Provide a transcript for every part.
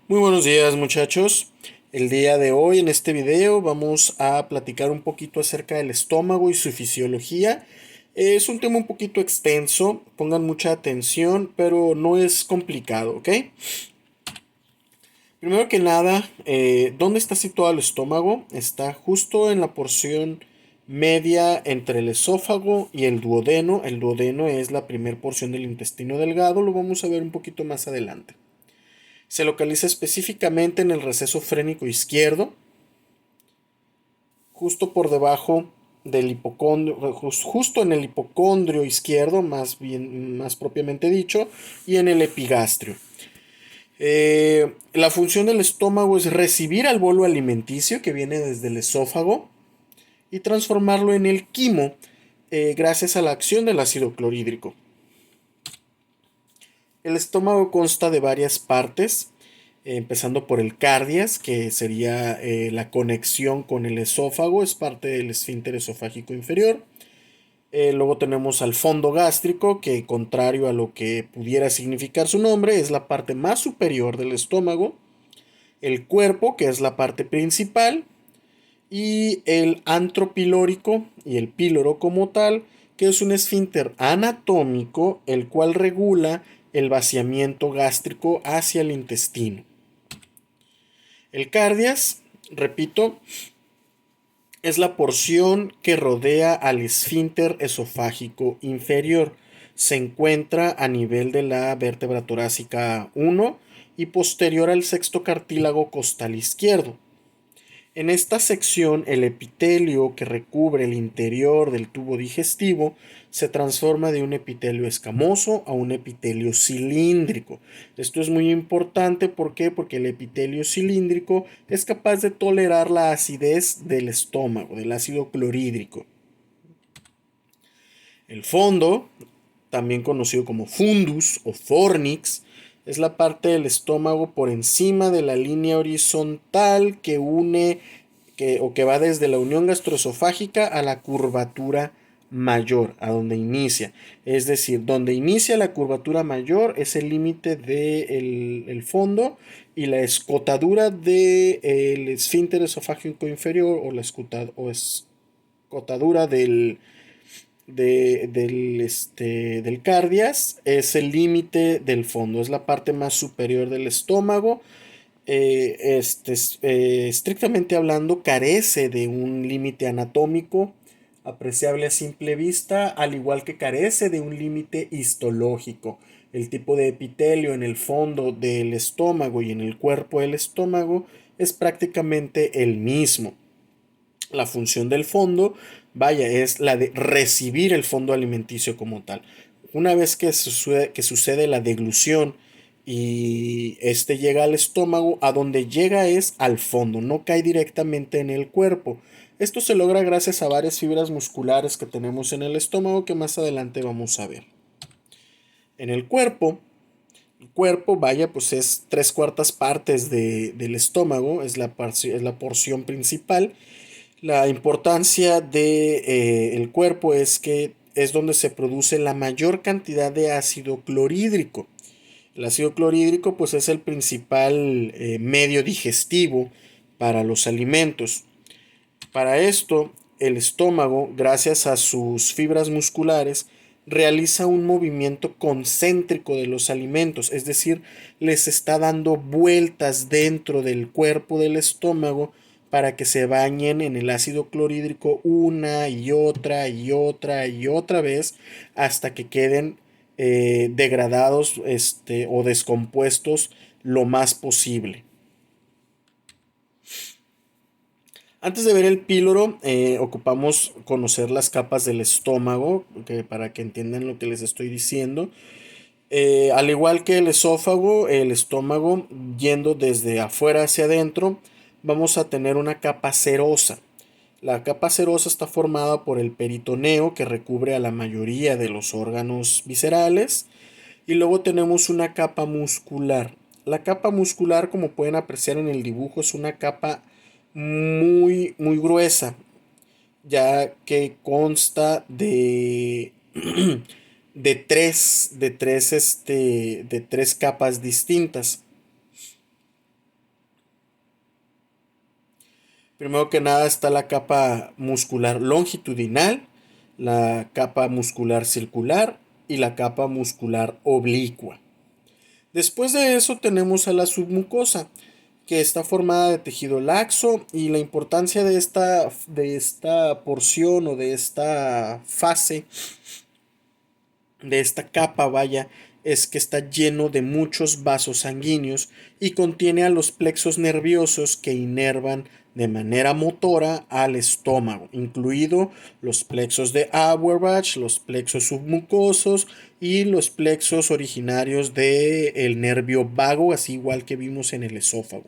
Muy buenos días, muchachos. El día de hoy en este video vamos a platicar un poquito acerca del estómago y su fisiología. Es un tema un poquito extenso, pongan mucha atención, pero no es complicado, ¿ok? Primero que nada, ¿dónde está situado el estómago? Está justo en la porción media entre el esófago y el duodeno. El duodeno es la primera porción del intestino delgado, lo vamos a ver un poquito más adelante. Se localiza específicamente en el receso frénico izquierdo, justo por debajo del hipocondrio, justo en el hipocondrio izquierdo, más bien, más propiamente dicho, y en el epigastrio. La función del estómago es recibir al bolo alimenticio que viene desde el esófago y transformarlo en el quimo gracias a la acción del ácido clorhídrico. El estómago consta de varias partes, empezando por el cardias, que sería la conexión con el esófago, es parte del esfínter esofágico inferior. Luego tenemos al fondo gástrico, que contrario a lo que pudiera significar su nombre, es la parte más superior del estómago. El cuerpo, que es la parte principal. Y el antro pilórico y el píloro como tal, que es un esfínter anatómico, el cual regula el vaciamiento gástrico hacia el intestino. El cardias, repito, es la porción que rodea al esfínter esofágico inferior. Se encuentra a nivel de la vértebra torácica 1 y posterior al sexto cartílago costal izquierdo. En esta sección, el epitelio que recubre el interior del tubo digestivo se transforma de un epitelio escamoso a un epitelio cilíndrico. Esto es muy importante, ¿por qué? Porque el epitelio cilíndrico es capaz de tolerar la acidez del estómago, del ácido clorhídrico. El fondo, también conocido como fundus o fornix, es la parte del estómago por encima de la línea horizontal que une o que va desde la unión gastroesofágica a la curvatura mayor, a donde inicia. Es decir, donde inicia la curvatura mayor es el límite del fondo y la escotadura del esfínter esofágico inferior o la escotadura del cardias es el límite del fondo, es la parte más superior del estómago. Estrictamente hablando, carece de un límite anatómico apreciable a simple vista, al igual que carece de un límite histológico. El tipo de epitelio en el fondo del estómago y en el cuerpo del estómago es prácticamente el mismo. La función del fondo, vaya, es la de recibir el fondo alimenticio como tal. Una vez que sucede la deglución y este llega al estómago, a donde llega es al fondo, no cae directamente en el cuerpo. Esto se logra gracias a varias fibras musculares que tenemos en el estómago que más adelante vamos a ver. En el cuerpo, vaya, pues es tres cuartas partes del estómago, es la porción principal. La importancia del cuerpo es que es donde se produce la mayor cantidad de ácido clorhídrico. El ácido clorhídrico pues es el principal medio digestivo para los alimentos. Para esto, el estómago, gracias a sus fibras musculares, realiza un movimiento concéntrico de los alimentos, es decir, les está dando vueltas dentro del cuerpo del estómago para que se bañen en el ácido clorhídrico una y otra y otra y otra vez hasta que queden degradados o descompuestos lo más posible. Antes de ver el píloro, ocupamos conocer las capas del estómago, para que entiendan lo que les estoy diciendo. Al igual que el esófago, el estómago, yendo desde afuera hacia adentro, vamos a tener una capa serosa. La capa serosa está formada por el peritoneo, que recubre a la mayoría de los órganos viscerales, y luego tenemos una capa muscular. La capa muscular, como pueden apreciar en el dibujo, es una capa muy, muy gruesa, ya que consta de tres capas distintas. Primero que nada está la capa muscular longitudinal, la capa muscular circular y la capa muscular oblicua. Después de eso tenemos a la submucosa, que está formada de tejido laxo, y la importancia de esta porción o de esta fase, de esta capa, vaya, es que está lleno de muchos vasos sanguíneos y contiene a los plexos nerviosos que inervan de manera motora al estómago, incluido los plexos de Auerbach, los plexos submucosos y los plexos originarios del nervio vago, así igual que vimos en el esófago.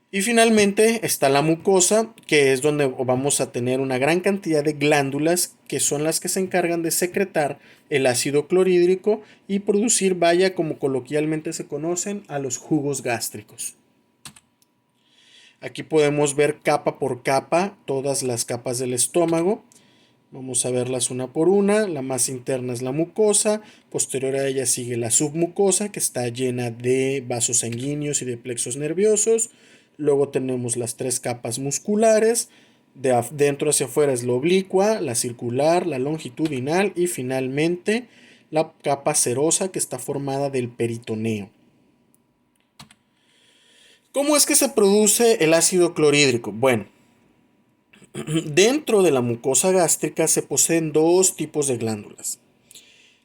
Y finalmente está la mucosa, que es donde vamos a tener una gran cantidad de glándulas que son las que se encargan de secretar el ácido clorhídrico y producir, vaya, como coloquialmente se conocen, a los jugos gástricos. Aquí podemos ver capa por capa todas las capas del estómago. Vamos a verlas una por una. La más interna es la mucosa, posterior a ella sigue la submucosa, que está llena de vasos sanguíneos y de plexos nerviosos. Luego tenemos las tres capas musculares, de dentro hacia afuera es la oblicua, la circular, la longitudinal y finalmente la capa serosa, que está formada del peritoneo. ¿Cómo es que se produce el ácido clorhídrico? Bueno, dentro de la mucosa gástrica se poseen dos tipos de glándulas.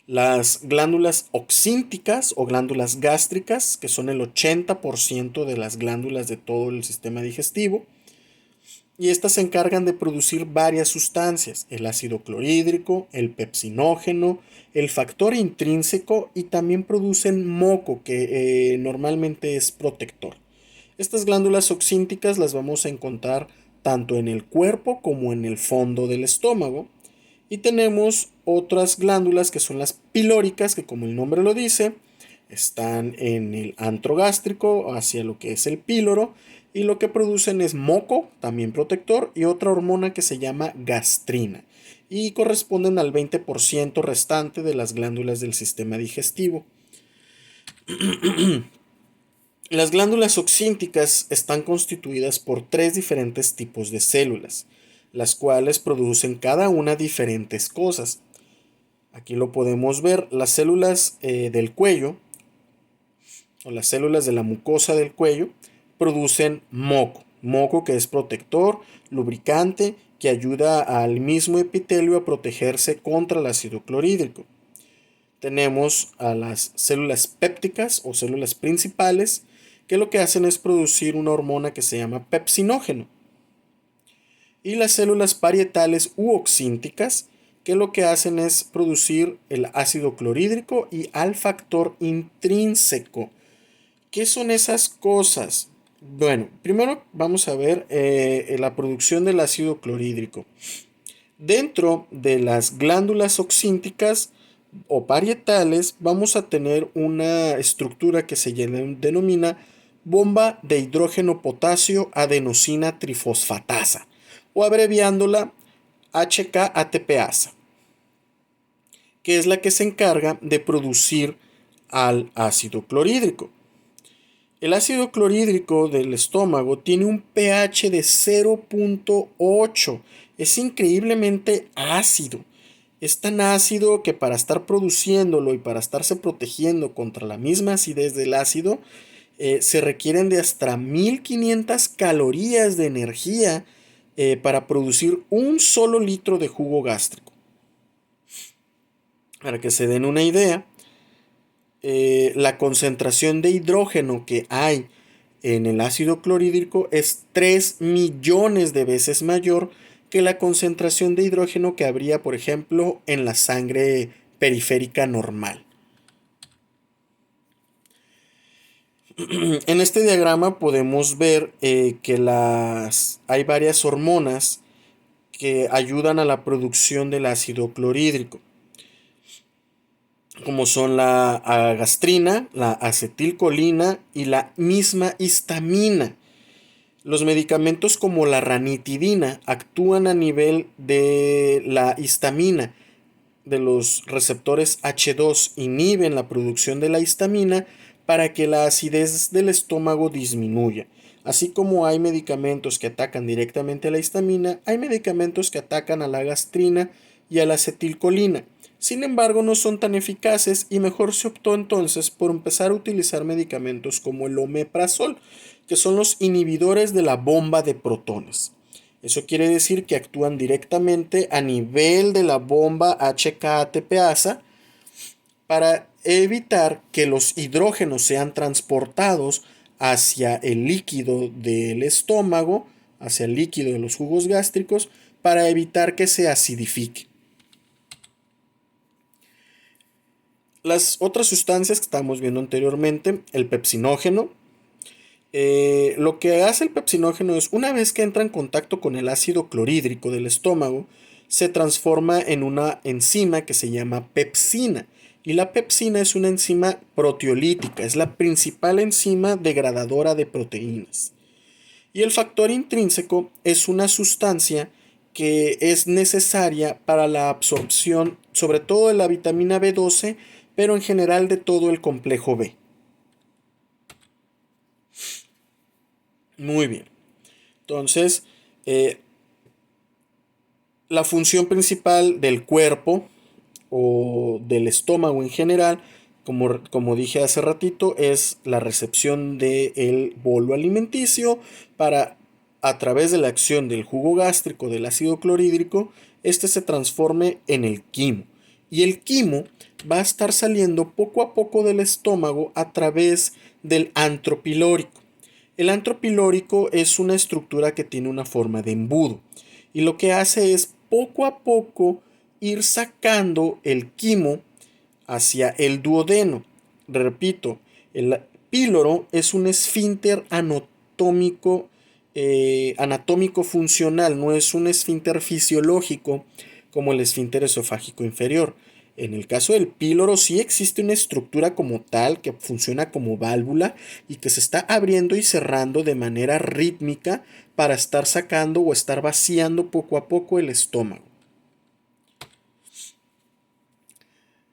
Las glándulas oxínticas o glándulas gástricas, que son el 80% de las glándulas de todo el sistema digestivo, y estas se encargan de producir varias sustancias: el ácido clorhídrico, el pepsinógeno, el factor intrínseco, y también producen moco, que normalmente es protector. Estas glándulas oxínticas las vamos a encontrar tanto en el cuerpo como en el fondo del estómago. Y tenemos otras glándulas que son las pilóricas, que como el nombre lo dice, están en el antro gástrico, hacia lo que es el píloro, y lo que producen es moco, también protector, y otra hormona que se llama gastrina, y corresponden al 20% restante de las glándulas del sistema digestivo. Las glándulas oxínticas están constituidas por tres diferentes tipos de células, las cuales producen cada una diferentes cosas. Aquí lo podemos ver: las células del cuello o las células de la mucosa del cuello producen moco que es protector, lubricante, que ayuda al mismo epitelio a protegerse contra el ácido clorhídrico. Tenemos a las células pépticas o células principales, que lo que hacen es producir una hormona que se llama pepsinógeno. Y las células parietales u oxínticas, que lo que hacen es producir el ácido clorhídrico y al factor intrínseco. ¿Qué son esas cosas? Bueno, primero vamos a ver la producción del ácido clorhídrico. Dentro de las glándulas oxínticas o parietales vamos a tener una estructura que se denomina bomba de hidrógeno potasio adenosina trifosfatasa, o abreviándola HK-ATPasa, que es la que se encarga de producir al ácido clorhídrico. El ácido clorhídrico del estómago tiene un pH de 0.8. Es increíblemente ácido. Es tan ácido que para estar produciéndolo y para estarse protegiendo contra la misma acidez del ácido, se requieren de hasta 1500 calorías de energía para producir un solo litro de jugo gástrico. Para que se den una idea, la concentración de hidrógeno que hay en el ácido clorhídrico es 3 millones de veces mayor que la concentración de hidrógeno que habría, por ejemplo, en la sangre periférica normal. En este diagrama podemos ver que hay varias hormonas que ayudan a la producción del ácido clorhídrico, como son la gastrina, la acetilcolina y la misma histamina. Los medicamentos como la ranitidina actúan a nivel de la histamina, de los receptores H2, inhiben la producción de la histamina, para que la acidez del estómago disminuya. Así como hay medicamentos que atacan directamente a la histamina, hay medicamentos que atacan a la gastrina y a la acetilcolina. Sin embargo, no son tan eficaces y mejor se optó entonces por empezar a utilizar medicamentos como el omeprazol, que son los inhibidores de la bomba de protones. Eso quiere decir que actúan directamente a nivel de la bomba HK-ATPasa para evitar que los hidrógenos sean transportados hacia el líquido del estómago, hacia el líquido de los jugos gástricos, para evitar que se acidifique. Las otras sustancias que estábamos viendo anteriormente, el pepsinógeno. Lo que hace el pepsinógeno es, una vez que entra en contacto con el ácido clorhídrico del estómago, se transforma en una enzima que se llama pepsina. Y la pepsina es una enzima proteolítica, es la principal enzima degradadora de proteínas. Y el factor intrínseco es una sustancia que es necesaria para la absorción, sobre todo de la vitamina B12, pero en general de todo el complejo B. Muy bien. Entonces, la función principal del cuerpo o del estómago en general, como dije hace ratito, es la recepción del bolo alimenticio para, a través de la acción del jugo gástrico del ácido clorhídrico, este se transforme en el quimo. Y el quimo va a estar saliendo poco a poco del estómago a través del antro pilórico. El antro pilórico es una estructura que tiene una forma de embudo y lo que hace es poco a poco ir sacando el quimo hacia el duodeno. Repito, el píloro es un esfínter anatómico funcional, no es un esfínter fisiológico como el esfínter esofágico inferior. En el caso del píloro sí existe una estructura como tal que funciona como válvula y que se está abriendo y cerrando de manera rítmica para estar sacando o estar vaciando poco a poco el estómago.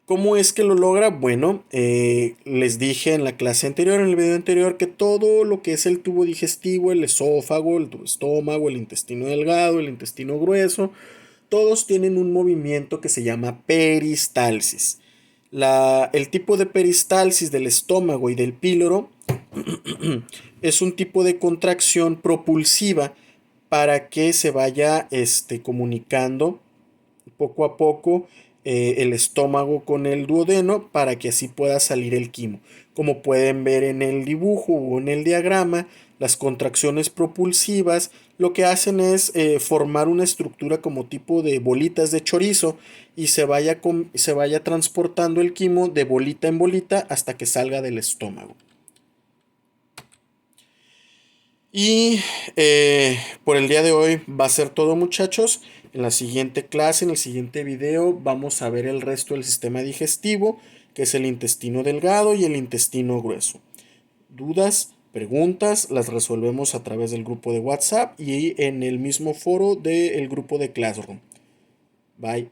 ¿Cómo es que lo logra? Bueno, les dije en la clase anterior, en el video anterior, que todo lo que es el tubo digestivo, el esófago, el estómago, el intestino delgado, el intestino grueso, todos tienen un movimiento que se llama peristalsis. El tipo de peristalsis del estómago y del píloro es un tipo de contracción propulsiva para que se vaya comunicando poco a poco el estómago con el duodeno para que así pueda salir el quimo. Como pueden ver en el dibujo o en el diagrama, las contracciones propulsivas lo que hacen es formar una estructura como tipo de bolitas de chorizo y se vaya transportando el quimo de bolita en bolita hasta que salga del estómago. Y por el día de hoy va a ser todo, muchachos. En la siguiente clase, en el siguiente video, vamos a ver el resto del sistema digestivo, que es el intestino delgado y el intestino grueso. Dudas, preguntas, las resolvemos a través del grupo de WhatsApp y en el mismo foro del grupo de Classroom. Bye.